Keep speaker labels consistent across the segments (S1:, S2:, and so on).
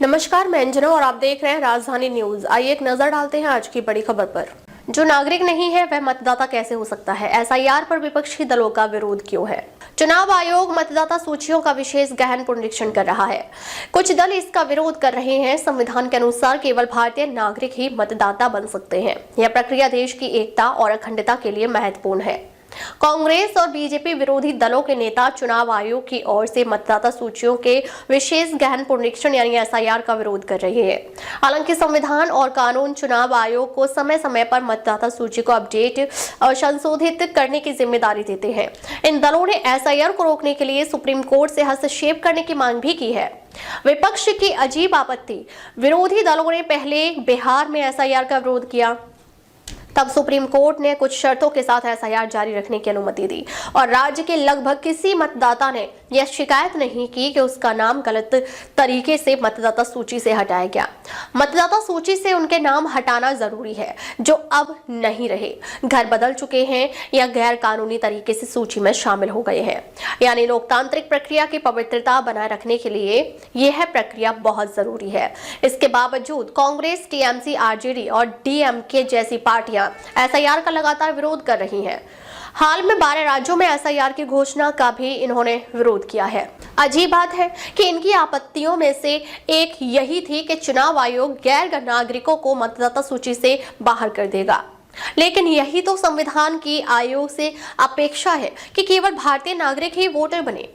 S1: नमस्कार, मैं अंजना और आप देख रहे हैं राजधानी न्यूज। आइए एक नजर डालते हैं आज की बड़ी खबर पर। जो नागरिक नहीं है वह मतदाता कैसे हो सकता है? एसआईआर पर विपक्षी दलों का विरोध क्यों है? चुनाव आयोग मतदाता सूचियों का विशेष गहन पुनरीक्षण कर रहा है। कुछ दल इसका विरोध कर रहे हैं। संविधान के अनुसार केवल भारतीय नागरिक ही मतदाता बन सकते हैं। यह प्रक्रिया देश की एकता और अखंडता के लिए महत्वपूर्ण है। कांग्रेस और बीजेपी विरोधी दलों के नेता चुनाव आयोग की ओर से मतदाता सूचियों के विशेष गहन पुनरीक्षण यानी एसआईआर का विरोध कर रहे हैं। हालांकि संविधान और कानून चुनाव आयोग को समय समय पर मतदाता सूची को अपडेट और संशोधित करने की जिम्मेदारी देते हैं। इन दलों ने एसआईआर को रोकने के लिए सुप्रीम कोर्ट से हस्तक्षेप करने की मांग भी की है। विपक्ष की अजीब आपत्ति। विरोधी दलों ने पहले बिहार में एसआईआर का विरोध किया, तब सुप्रीम कोर्ट ने कुछ शर्तों के साथ एसआईआर जारी रखने की अनुमति दी और राज्य के लगभग किसी मतदाता ने यह शिकायत नहीं की कि उसका नाम गलत तरीके से मतदाता सूची से हटाया गया। मतदाता सूची से उनके नाम हटाना जरूरी है जो अब नहीं रहे, घर बदल चुके हैं या गैर कानूनी तरीके से सूची में शामिल हो गए हैं। यानी लोकतांत्रिक प्रक्रिया की पवित्रता बनाए रखने के लिए यह प्रक्रिया बहुत जरूरी है। इसके बावजूद कांग्रेस, टीएमसी, आरजेडी और डीएमके जैसी पार्टियां एसआईआर का लगातार विरोध कर रही हैं। हाल में 12 राज्यों में एसआईआर की घोषणा का भी इन्होंने विरोध किया है। अजीब बात है कि इनकी आपत्तियों में से एक यही थी कि चुनाव आयोग गैर नागरिकों को मतदाता सूची से बाहर कर देगा। लेकिन यही तो संविधान की आयोग से अपेक्षा है कि केवल भारतीय नागरिक ही वोटर बने।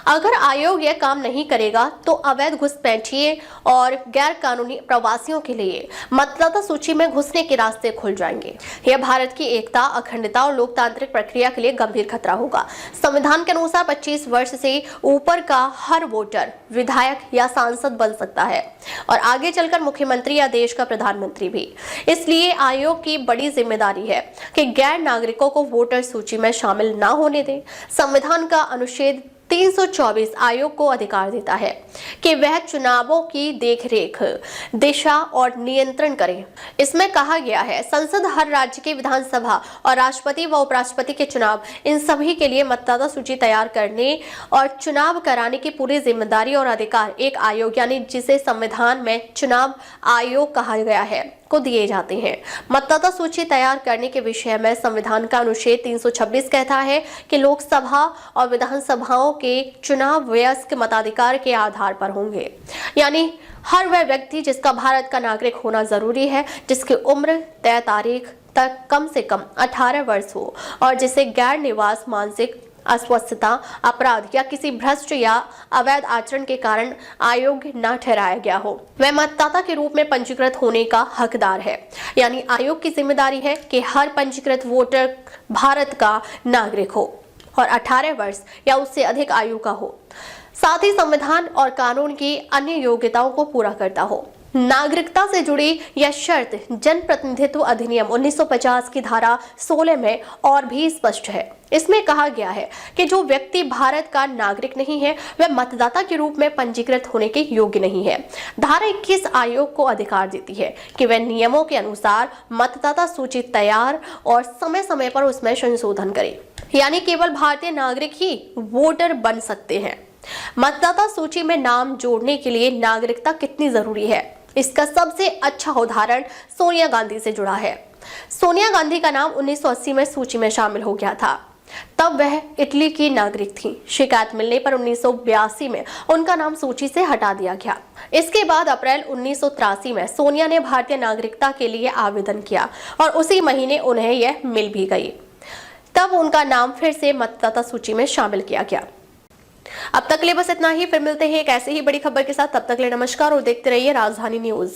S1: अगर आयोग यह काम नहीं करेगा तो अवैध घुसपैठिए और गैर कानूनी प्रवासियों के लिए मतदाता सूची में घुसने के रास्ते खुल जाएंगे। यह भारत की एकता, अखंडता और लोकतांत्रिक प्रक्रिया के लिए गंभीर खतरा होगा। संविधान के अनुसार 25 वर्ष से ऊपर का हर वोटर विधायक या सांसद बन सकता है और आगे चलकर मुख्यमंत्री या देश का प्रधानमंत्री भी। इसलिए आयोग की बड़ी जिम्मेदारी है कि गैर नागरिकों को वोटर सूची में शामिल न होने दें। संविधान का अनुच्छेद 324 आयोग को अधिकार देता है कि वह चुनावों की देखरेख, दिशा और नियंत्रण करे। इसमें कहा गया है, संसद हर राज्य की विधानसभा और राष्ट्रपति व उपराष्ट्रपति के चुनाव, इन सभी के लिए मतदाता सूची तैयार करने और चुनाव कराने की पूरी जिम्मेदारी और अधिकार एक आयोग यानी जिसे संविधान में चुनाव आयोग कहा गया है को दिए जाते हैं। मतदाता सूची तैयार करने के विषय में संविधान का अनुच्छेद 326 कहता है कि लोकसभा और विधानसभाओं के चुनाव वयस्क मताधिकार के आधार पर होंगे। यानी हर वह व्यक्ति जिसका भारत का नागरिक होना जरूरी है, जिसकी उम्र तय तारीख तक कम से कम 18 वर्ष हो और जिसे गैर निवास, मानसिक अस्वस्थता, अपराध या किसी भ्रष्ट या अवैध आचरण के कारण अयोग्य न ठहराया गया हो, वह मतदाता के रूप में पंजीकृत होने का हकदार है। यानी आयोग की जिम्मेदारी है कि हर पंजीकृत वोटर भारत का नागरिक हो और 18 वर्ष या उससे अधिक आयु का हो, साथ ही संविधान और कानून की अन्य योग्यताओं को पूरा करता हो। नागरिकता से जुड़ी यह शर्त जनप्रतिनिधित्व अधिनियम 1950 की धारा 16 में और भी स्पष्ट है। इसमें कहा गया है कि जो व्यक्ति भारत का नागरिक नहीं है वह मतदाता के रूप में पंजीकृत होने के योग्य नहीं है। धारा 21 आयोग को अधिकार देती है कि वह नियमों के अनुसार मतदाता सूची तैयार और समय समय पर उसमें संशोधन करे। यानी केवल भारतीय नागरिक ही वोटर बन सकते हैं। मतदाता सूची में नाम जोड़ने के लिए नागरिकता कितनी जरूरी है, इसका सबसे अच्छा उदाहरण सोनिया गांधी से जुड़ा है। सोनिया गांधी का नाम 1980 में सूची में शामिल हो गया था। तब वह इटली की नागरिक थी। शिकायत मिलने पर 1982 में उनका नाम सूची से हटा दिया गया। इसके बाद अप्रैल 1983 में सोनिया ने भारतीय नागरिकता के लिए आवेदन किया और उसी महीने उन्हें यह मिल भी गई। तब उनका नाम फिर से मतदाता सूची में शामिल किया गया। अब तक के लिए बस इतना ही। फिर मिलते हैं एक ऐसे ही बड़ी खबर के साथ। तब तक के लिए नमस्कार और देखते रहिए राजधानी न्यूज।